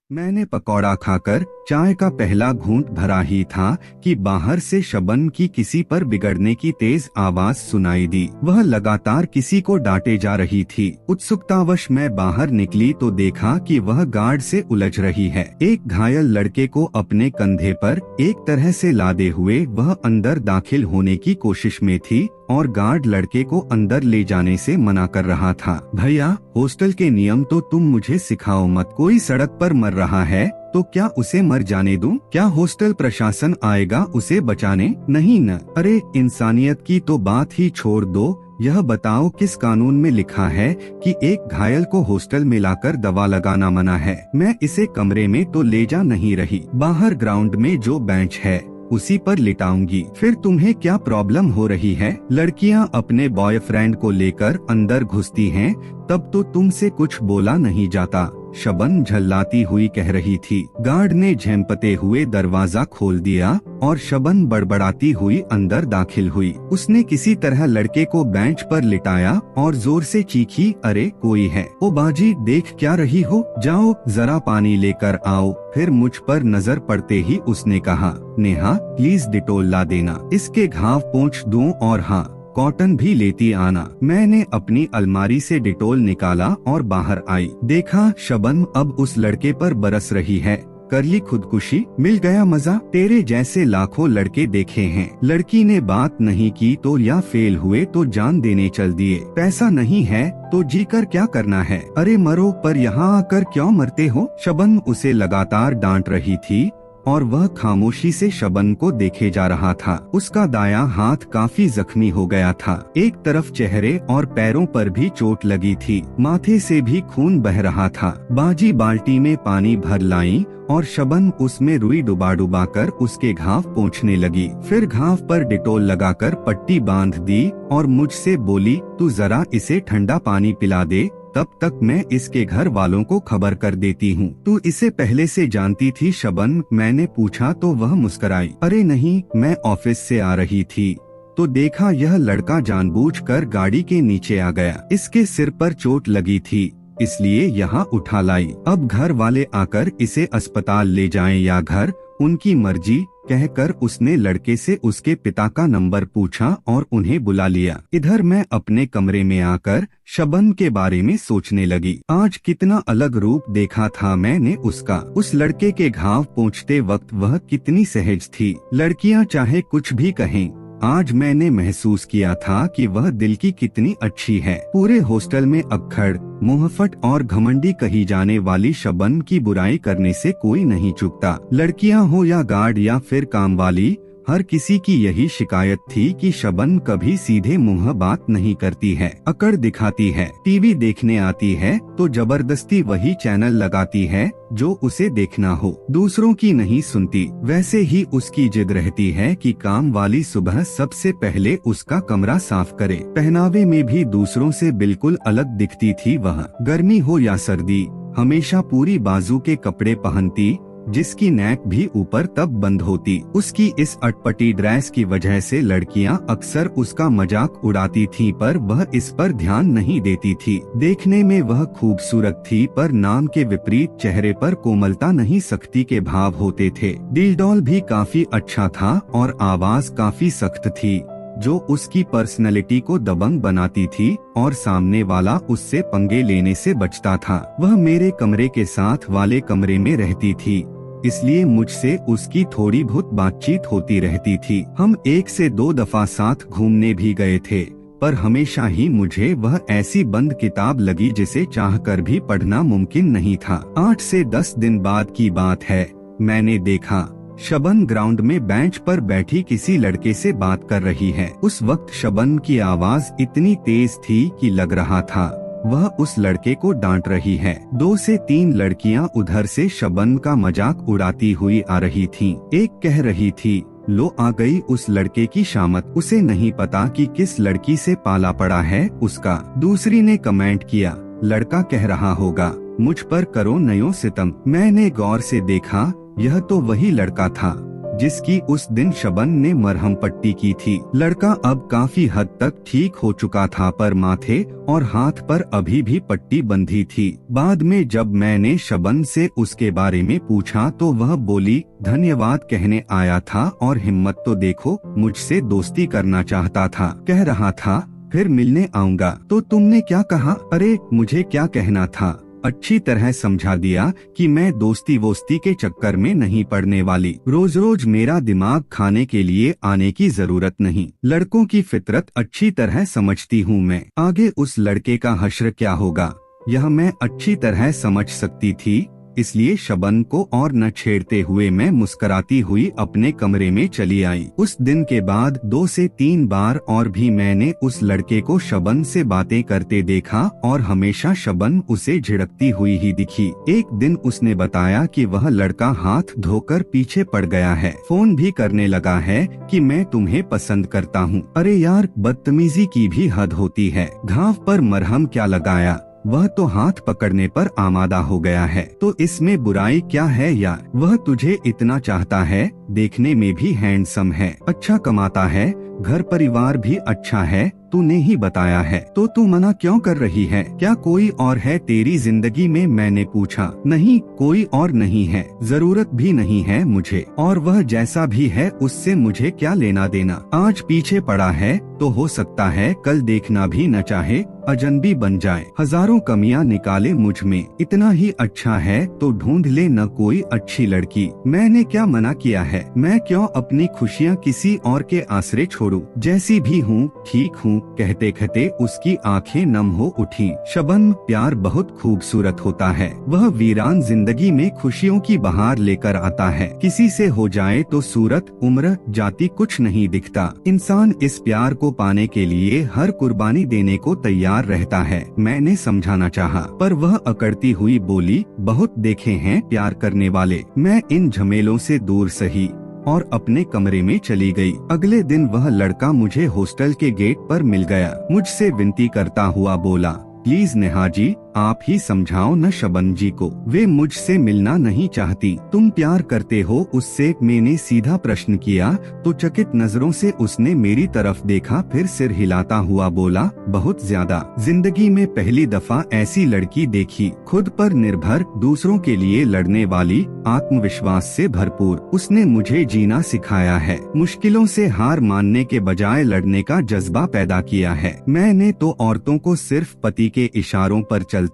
मैंने पकौड़ा खाकर चाय का पहला घूंट भरा ही था कि बाहर से शबन की किसी पर बिगड़ने की तेज आवाज सुनाई दी। वह लगातार किसी को डांटे जा रही थी। उत्सुकतावश मैं बाहर निकली तो देखा कि वह गार्ड से उलझ रही है। एक घायल लड़के को अपने कंधे पर एक तरह से लादे हुए वह अंदर दाखिल होने की कोशिश में थी और गार्ड लड़के को अंदर ले जाने से मना कर रहा था। भैया, हॉस्टल के नियम तो तुम मुझे सिखाओ मत। कोई सड़क पर मर रहा है तो क्या उसे मर जाने दूं? क्या हॉस्टल प्रशासन आएगा उसे बचाने? नहीं न। अरे, इंसानियत की तो बात ही छोड़ दो। यह बताओ किस कानून में लिखा है कि एक घायल को हॉस्टल में लाकर दवा लगाना मना है? मैं इसे कमरे में तो ले जा नहीं रही, बाहर ग्राउंड में जो बेंच है उसी पर लिटाऊंगी। फिर तुम्हें क्या प्रॉब्लम हो रही है? लड़कियां अपने बॉयफ्रेंड को लेकर अंदर घुसती हैं, तब तो तुमसे कुछ बोला नहीं जाता, शबन झल्लाती हुई कह रही थी। गार्ड ने झेंपते हुए दरवाजा खोल दिया और शबन बड़बड़ाती हुई अंदर दाखिल हुई। उसने किसी तरह लड़के को बेंच पर लिटाया और जोर से चीखी, अरे कोई है? ओ बाजी, देख क्या रही हो? जाओ जरा पानी लेकर आओ। फिर मुझ पर नजर पड़ते ही उसने कहा, नेहा प्लीज डिटोल ला देना, इसके घाव पोंछ दूं और हाँ, कॉटन भी लेती आना। मैंने अपनी अलमारी से डिटोल निकाला और बाहर आई। देखा शबन अब उस लड़के पर बरस रही है। कर ली खुदकुशी? मिल गया मजा? तेरे जैसे लाखों लड़के देखे हैं। लड़की ने बात नहीं की तो या फेल हुए तो जान देने चल दिए। पैसा नहीं है तो जीकर क्या करना है? अरे मरो, पर यहाँ आकर क्यों मरते हो? शबन उसे लगातार डांट रही थी और वह खामोशी से शबन को देखे जा रहा था। उसका दायां हाथ काफी जख्मी हो गया था। एक तरफ चेहरे और पैरों पर भी चोट लगी थी। माथे से भी खून बह रहा था। बाजी बाल्टी में पानी भर लाई और शबन उसमें रुई डुबा डुबा कर उसके घाव पोंछने लगी। फिर घाव पर डिटोल लगाकर पट्टी बांध दी और मुझसे बोली, तू जरा इसे ठंडा पानी पिला दे, तब तक मैं इसके घर वालों को खबर कर देती हूँ। तू इसे पहले से जानती थी शबन? मैंने पूछा तो वह मुस्कुराई। अरे नहीं, मैं ऑफिस से आ रही थी तो देखा यह लड़का जानबूझकर गाड़ी के नीचे आ गया। इसके सिर पर चोट लगी थी इसलिए यहाँ उठा लाई। अब घर वाले आकर इसे अस्पताल ले जाएं या घर, उनकी मर्जी, कहकर उसने लड़के से उसके पिता का नंबर पूछा और उन्हें बुला लिया। इधर मैं अपने कमरे में आकर शबन के बारे में सोचने लगी। आज कितना अलग रूप देखा था मैंने उसका। उस लड़के के घाव पोंछते वक्त वह कितनी सहज थी। लड़कियां चाहे कुछ भी कहें, आज मैंने महसूस किया था कि वह दिल की कितनी अच्छी है। पूरे हॉस्टल में अक्खड़, मुंहफट और घमंडी कही जाने वाली शबन की बुराई करने से कोई नहीं चूकता। लड़कियां हो या गार्ड या फिर काम वाली, हर किसी की यही शिकायत थी कि शबन कभी सीधे मुंह बात नहीं करती है, अकड़ दिखाती है। टीवी देखने आती है तो जबरदस्ती वही चैनल लगाती है जो उसे देखना हो, दूसरों की नहीं सुनती। वैसे ही उसकी जिद रहती है कि काम वाली सुबह सबसे पहले उसका कमरा साफ करे। पहनावे में भी दूसरों से बिल्कुल अलग दिखती थी वह। गर्मी हो या सर्दी, हमेशा पूरी बाजू के कपड़े पहनती, जिसकी नेक भी ऊपर तब बंद होती। उसकी इस अटपटी ड्रेस की वजह से लड़कियां अक्सर उसका मजाक उड़ाती थीं, पर वह इस पर ध्यान नहीं देती थी। देखने में वह खूबसूरत थी पर नाम के विपरीत चेहरे पर कोमलता नहीं, सख्ती के भाव होते थे। दिलडॉल भी काफी अच्छा था और आवाज काफी सख्त थी, जो उसकी पर्सनैलिटी को दबंग बनाती थी और सामने वाला उससे पंगे लेने से बचता था। वह मेरे कमरे के साथ वाले कमरे में रहती थी, इसलिए मुझसे उसकी थोड़ी बहुत बातचीत होती रहती थी। हम 1 से 2 दफा साथ घूमने भी गए थे, पर हमेशा ही मुझे वह ऐसी बंद किताब लगी जिसे चाहकर भी पढ़ना मुमकिन नहीं था। 8 से 10 दिन बाद की बात है, मैंने देखा शबन ग्राउंड में बेंच पर बैठी किसी लड़के से बात कर रही है। उस वक्त शबन की आवाज इतनी तेज थी कि लग रहा था वह उस लड़के को डांट रही है। 2 से 3 लड़कियां उधर से शबन का मजाक उड़ाती हुई आ रही थीं। एक कह रही थी, लो आ गई उस लड़के की शामत, उसे नहीं पता कि किस लड़की से पाला पड़ा है उसका। दूसरी ने कमेंट किया, लड़का कह रहा होगा, मुझ पर करो नयो सितम। मैंने गौर से देखा, यह तो वही लड़का था जिसकी उस दिन शबन ने मरहम पट्टी की थी। लड़का अब काफी हद तक ठीक हो चुका था, पर माथे और हाथ पर अभी भी पट्टी बंधी थी। बाद में जब मैंने शबन से उसके बारे में पूछा तो वह बोली, धन्यवाद कहने आया था और हिम्मत तो देखो, मुझसे दोस्ती करना चाहता था, कह रहा था फिर मिलने आऊंगा। तो तुमने क्या कहा? अरे मुझे क्या कहना था, अच्छी तरह समझा दिया कि मैं दोस्ती वोस्ती के चक्कर में नहीं पड़ने वाली। रोज रोज मेरा दिमाग खाने के लिए आने की जरूरत नहीं। लड़कों की फितरत अच्छी तरह समझती हूँ मैं। आगे उस लड़के का हश्र क्या होगा यह मैं अच्छी तरह समझ सकती थी, इसलिए शबन को और न छेड़ते हुए मैं मुस्कुराती हुई अपने कमरे में चली आई। उस दिन के बाद 2 से 3 बार और भी मैंने उस लड़के को शबन से बातें करते देखा और हमेशा शबन उसे झिड़कती हुई ही दिखी। एक दिन उसने बताया कि वह लड़का हाथ धोकर पीछे पड़ गया है, फोन भी करने लगा है कि मैं तुम्हें पसंद करता हूँ। अरे यार, बदतमीजी की भी हद होती है। घाव पर मरहम क्या लगाया, वह तो हाथ पकड़ने पर आमादा हो गया है, तो इसमें बुराई क्या है यार? वह तुझे इतना चाहता है, देखने में भी हैंडसम है, अच्छा कमाता है, घर परिवार भी अच्छा है, तूने ही बताया है, तो तू मना क्यों कर रही है? क्या कोई और है तेरी जिंदगी में? मैंने पूछा। नहीं, कोई और नहीं है, जरूरत भी नहीं है मुझे, और वह जैसा भी है उससे मुझे क्या लेना देना। आज पीछे पड़ा है तो हो सकता है कल देखना भी न चाहे, अजनबी बन जाए, हजारों कमियां निकाले मुझ में। इतना ही अच्छा है तो ढूंढ ले न कोई अच्छी लड़की। मैंने क्या मना किया है? मैं क्यों अपनी खुशियाँ किसी और के आसरे छोड़ूं? जैसी भी हूँ ठीक हूँ, कहते कहते उसकी आंखें नम हो उठी। शबन, प्यार बहुत खूबसूरत होता है, वह वीरान जिंदगी में खुशियों की बहार लेकर आता है। किसी से हो जाए तो सूरत, उम्र, जाति कुछ नहीं दिखता। इंसान इस प्यार को पाने के लिए हर कुर्बानी देने को तैयार रहता है। मैंने समझाना चाहा, पर वह अकड़ती हुई बोली, बहुत देखे हैं प्यार करने वाले, मैं इन झमेलों से दूर सही, और अपने कमरे में चली गई। अगले दिन वह लड़का मुझे हॉस्टल के गेट पर मिल गया। मुझसे विनती करता हुआ बोला, प्लीज नेहा जी, आप ही समझाओ न शबन जी को, वे मुझसे मिलना नहीं चाहती। तुम प्यार करते हो उससे? मैंने सीधा प्रश्न किया तो चकित नजरों से उसने मेरी तरफ देखा, फिर सिर हिलाता हुआ बोला, बहुत ज्यादा। जिंदगी में पहली दफा ऐसी लड़की देखी, खुद पर निर्भर, दूसरों के लिए लड़ने वाली, आत्मविश्वास से भरपूर। उसने मुझे जीना सिखाया है, मुश्किलों से हार मानने के बजाय लड़ने का जज्बा पैदा किया है। मैंने तो औरतों को सिर्फ पति के इशारों पर चलते,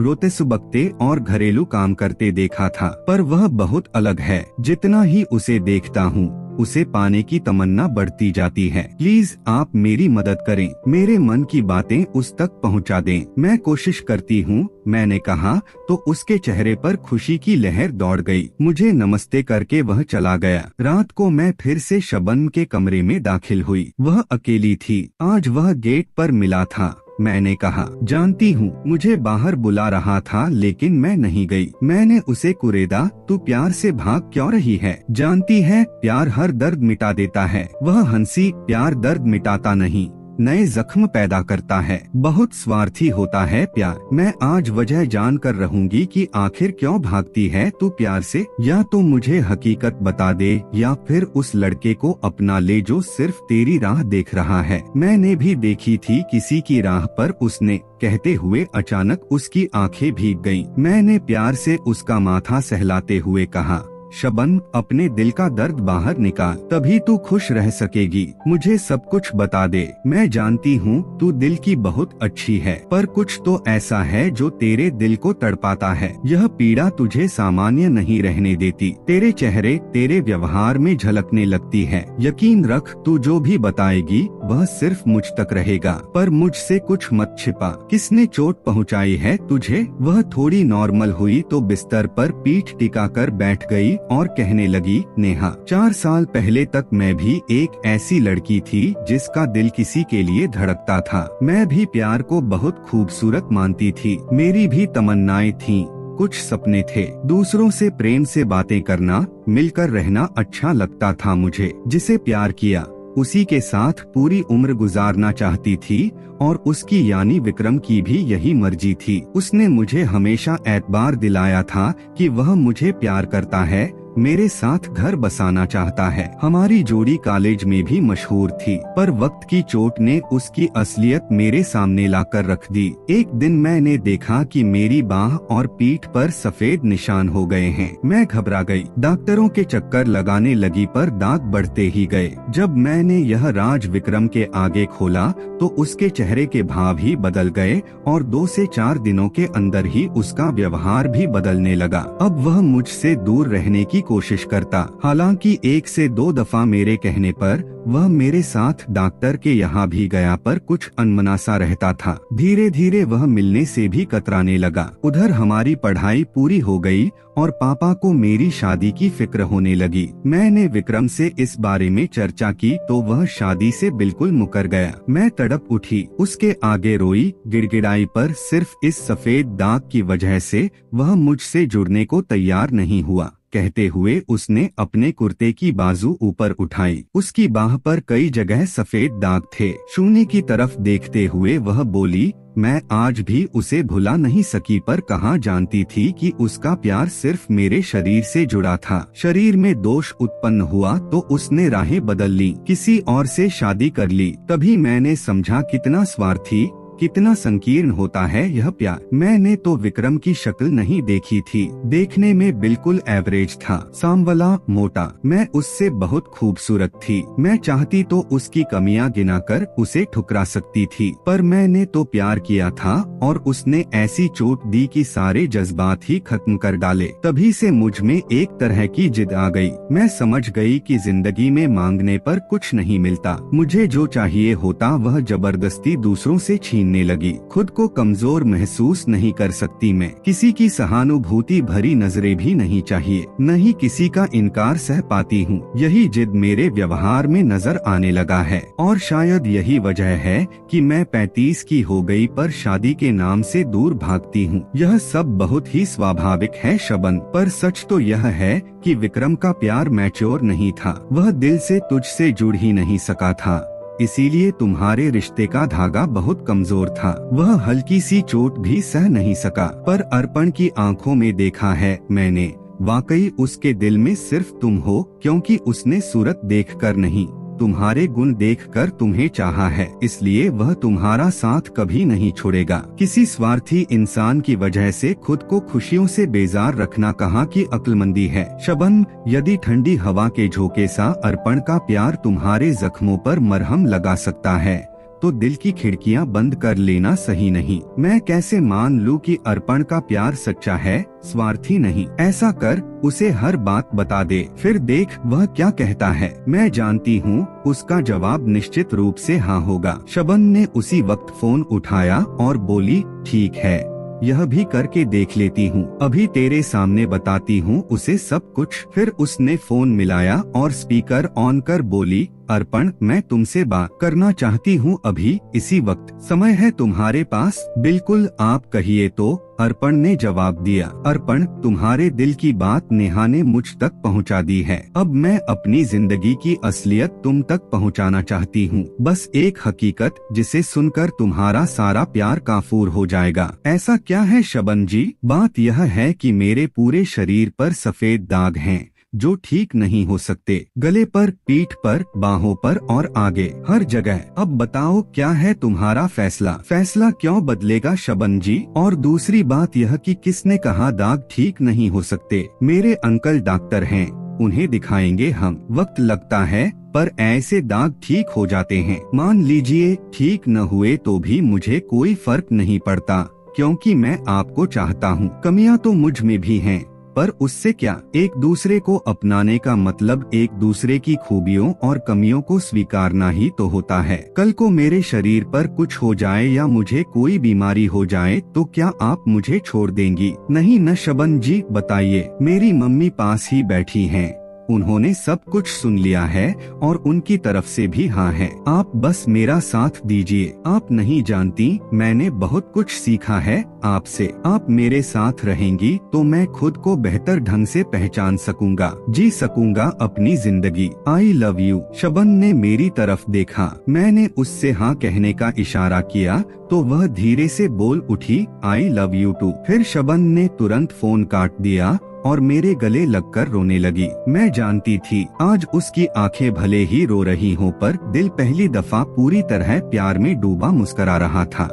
रोते सुबकते और घरेलू काम करते देखा था, पर वह बहुत अलग है। जितना ही उसे देखता हूँ उसे पाने की तमन्ना बढ़ती जाती है। प्लीज आप मेरी मदद करें, मेरे मन की बातें उस तक पहुँचा दें। मैं कोशिश करती हूँ, मैंने कहा तो उसके चेहरे पर खुशी की लहर दौड़ गई। मुझे नमस्ते करके वह चला गया। रात को मैं फिर से शबन के कमरे में दाखिल हुई। वह अकेली थी। आज वह गेट पर मिला था। मैंने कहा, जानती हूँ मुझे बाहर बुला रहा था, लेकिन मैं नहीं गई। मैंने उसे कुरेदा, तू प्यार से भाग क्यों रही है? जानती है प्यार हर दर्द मिटा देता है। वह हंसी, प्यार दर्द मिटाता नहीं, नए जख्म पैदा करता है। बहुत स्वार्थी होता है प्यार। मैं आज वजह जान कर रहूंगी कि आखिर क्यों भागती है तू प्यार से। या तो मुझे हकीकत बता दे या फिर उस लड़के को अपना ले जो सिर्फ तेरी राह देख रहा है। मैंने भी देखी थी किसी की राह पर उसने, कहते हुए अचानक उसकी आंखें भीग गईं। मैंने प्यार से उसका माथा सहलाते हुए कहा, शबन, अपने दिल का दर्द बाहर निकाल, तभी तू खुश रह सकेगी। मुझे सब कुछ बता दे। मैं जानती हूँ तू दिल की बहुत अच्छी है, पर कुछ तो ऐसा है जो तेरे दिल को तड़पाता है। यह पीड़ा तुझे सामान्य नहीं रहने देती। तेरे चेहरे, तेरे व्यवहार में झलकने लगती है। यकीन रख, तू जो भी बताएगी वह सिर्फ मुझ तक रहेगा, पर मुझसे कुछ मत छिपा। किसने चोट पहुँचाई है तुझे? वह थोड़ी नॉर्मल हुई तो बिस्तर पर पीठ टिकाकर बैठ गई और कहने लगी, नेहा, 4 साल पहले तक मैं भी एक ऐसी लड़की थी जिसका दिल किसी के लिए धड़कता था। मैं भी प्यार को बहुत खूबसूरत मानती थी। मेरी भी तमन्नाएं थीं, कुछ सपने थे। दूसरों से प्रेम से बातें करना, मिलकर रहना अच्छा लगता था मुझे। जिसे प्यार किया उसी के साथ पूरी उम्र गुजारना चाहती थी, और उसकी यानी विक्रम की भी यही मर्जी थी। उसने मुझे हमेशा एतबार दिलाया था कि वह मुझे प्यार करता है, मेरे साथ घर बसाना चाहता है। हमारी जोड़ी कॉलेज में भी मशहूर थी, पर वक्त की चोट ने उसकी असलियत मेरे सामने लाकर रख दी। एक दिन मैंने देखा कि मेरी बाह और पीठ पर सफेद निशान हो गए हैं। मैं घबरा गई, डॉक्टरों के चक्कर लगाने लगी, पर दाग बढ़ते ही गए। जब मैंने यह राज विक्रम के आगे खोला तो उसके चेहरे के भाव ही बदल गए और 2 से 4 दिनों के अंदर ही उसका व्यवहार भी बदलने लगा। अब वह मुझसे दूर रहने की कोशिश करता। हालांकि 1 से 2 दफा मेरे कहने पर वह मेरे साथ डॉक्टर के यहाँ भी गया, पर कुछ अनमना सा रहता था। धीरे धीरे वह मिलने से भी कतराने लगा। उधर हमारी पढ़ाई पूरी हो गई और पापा को मेरी शादी की फिक्र होने लगी। मैंने विक्रम से इस बारे में चर्चा की तो वह शादी से बिल्कुल मुकर गया। मैं तड़प उठी, उसके आगे रोई, गिड़गिड़ाई, पर सिर्फ इस सफेद दाग की वजह से वह मुझसे जुड़ने को तैयार नहीं हुआ। कहते हुए उसने अपने कुर्ते की बाजू ऊपर उठाई। उसकी बाह पर कई जगह सफेद दाग थे। शून्य की तरफ देखते हुए वह बोली, मैं आज भी उसे भुला नहीं सकी, पर कहाँ जानती थी कि उसका प्यार सिर्फ मेरे शरीर से जुड़ा था। शरीर में दोष उत्पन्न हुआ तो उसने राहें बदल ली, किसी और से शादी कर ली। तभी मैंने समझा कितना स्वार्थी, कितना संकीर्ण होता है यह प्यार। मैंने तो विक्रम की शक्ल नहीं देखी थी। देखने में बिल्कुल एवरेज था, सांवला, मोटा। मैं उससे बहुत खूबसूरत थी। मैं चाहती तो उसकी कमियां गिनाकर उसे ठुकरा सकती थी, पर मैंने तो प्यार किया था और उसने ऐसी चोट दी कि सारे जज्बात ही खत्म कर डाले। तभी से मुझ में एक तरह की जिद आ गई। मैं समझ गई कि जिंदगी में मांगने पर कुछ नहीं मिलता। मुझे जो चाहिए होता वह जबरदस्ती दूसरों से छीन लगी। खुद को कमजोर महसूस नहीं कर सकती मैं। किसी की सहानुभूति भरी नजरें भी नहीं चाहिए, न ही किसी का इनकार सह पाती हूँ। यही जिद मेरे व्यवहार में नजर आने लगा है और शायद यही वजह है कि मैं 35 की हो गई पर शादी के नाम से दूर भागती हूँ। यह सब बहुत ही स्वाभाविक है शबन, पर सच तो यह है कि विक्रम का प्यार मैच्योर नहीं था। वह दिल से तुझसे जुड़ ही नहीं सका था, इसीलिए तुम्हारे रिश्ते का धागा बहुत कमजोर था। वह हल्की सी चोट भी सह नहीं सका। पर अर्पण की आंखों में देखा है मैंने, वाकई उसके दिल में सिर्फ तुम हो, क्योंकि उसने सूरत देखकर नहीं, तुम्हारे गुण देखकर तुम्हें चाहा है। इसलिए वह तुम्हारा साथ कभी नहीं छोड़ेगा। किसी स्वार्थी इंसान की वजह से खुद को खुशियों से बेजार रखना कहाँ की अक्लमंदी है शबन। यदि ठंडी हवा के झोंके सा अर्पण का प्यार तुम्हारे जख्मों पर मरहम लगा सकता है तो दिल की खिड़कियां बंद कर लेना सही नहीं। मैं कैसे मान लूं कि अर्पण का प्यार सच्चा है, स्वार्थी नहीं। ऐसा कर, उसे हर बात बता दे, फिर देख वह क्या कहता है। मैं जानती हूँ उसका जवाब निश्चित रूप से हाँ होगा। शबन ने उसी वक्त फोन उठाया और बोली, ठीक है, यह भी करके देख लेती हूँ। अभी तेरे सामने बताती हूँ उसे सब कुछ। फिर उसने फोन मिलाया और स्पीकर ऑन कर बोली, अर्पण, मैं तुमसे बात करना चाहती हूँ अभी, इसी वक्त। समय है तुम्हारे पास? बिल्कुल, आप कहिए तो, अर्पण ने जवाब दिया। अर्पण, तुम्हारे दिल की बात नेहा ने मुझ तक पहुँचा दी है। अब मैं अपनी जिंदगी की असलियत तुम तक पहुँचाना चाहती हूँ। बस एक हकीकत जिसे सुनकर तुम्हारा सारा प्यार काफूर हो जाएगा। ऐसा क्या है शबन जी? बात यह है कि मेरे पूरे शरीर पर सफेद दाग हैं जो ठीक नहीं हो सकते। गले पर, पीठ पर, बाहों पर और आगे, हर जगह। अब बताओ क्या है तुम्हारा फैसला? फैसला क्यों बदलेगा शबन जी? और दूसरी बात यह कि किसने कहा दाग ठीक नहीं हो सकते? मेरे अंकल डॉक्टर हैं, उन्हें दिखाएंगे हम। वक्त लगता है पर ऐसे दाग ठीक हो जाते हैं। मान लीजिए ठीक न हुए तो भी मुझे कोई फर्क नहीं पड़ता, क्योंकि मैं आपको चाहता हूँ। कमियां तो मुझ में भी हैं, पर उससे क्या? एक दूसरे को अपनाने का मतलब एक दूसरे की खूबियों और कमियों को स्वीकारना ही तो होता है। कल को मेरे शरीर पर कुछ हो जाए या मुझे कोई बीमारी हो जाए तो क्या आप मुझे छोड़ देंगी? नहीं न शबन जी, बताइए। मेरी मम्मी पास ही बैठी हैं, उन्होंने सब कुछ सुन लिया है और उनकी तरफ से भी हाँ है। आप बस मेरा साथ दीजिए। आप नहीं जानती, मैंने बहुत कुछ सीखा है आपसे। आप मेरे साथ रहेंगी तो मैं खुद को बेहतर ढंग से पहचान सकूंगा, जी सकूंगा अपनी जिंदगी। I love you. शबन ने मेरी तरफ देखा। मैंने उससे हाँ कहने का इशारा किया तो वह धीरे से बोल उठी, आई लव यू टू। फिर शबन ने तुरंत फोन काट दिया और मेरे गले लगकर रोने लगी। मैं जानती थी आज उसकी आंखें भले ही रो रही हों पर दिल पहली दफा पूरी तरह प्यार में डूबा मुस्करा रहा था।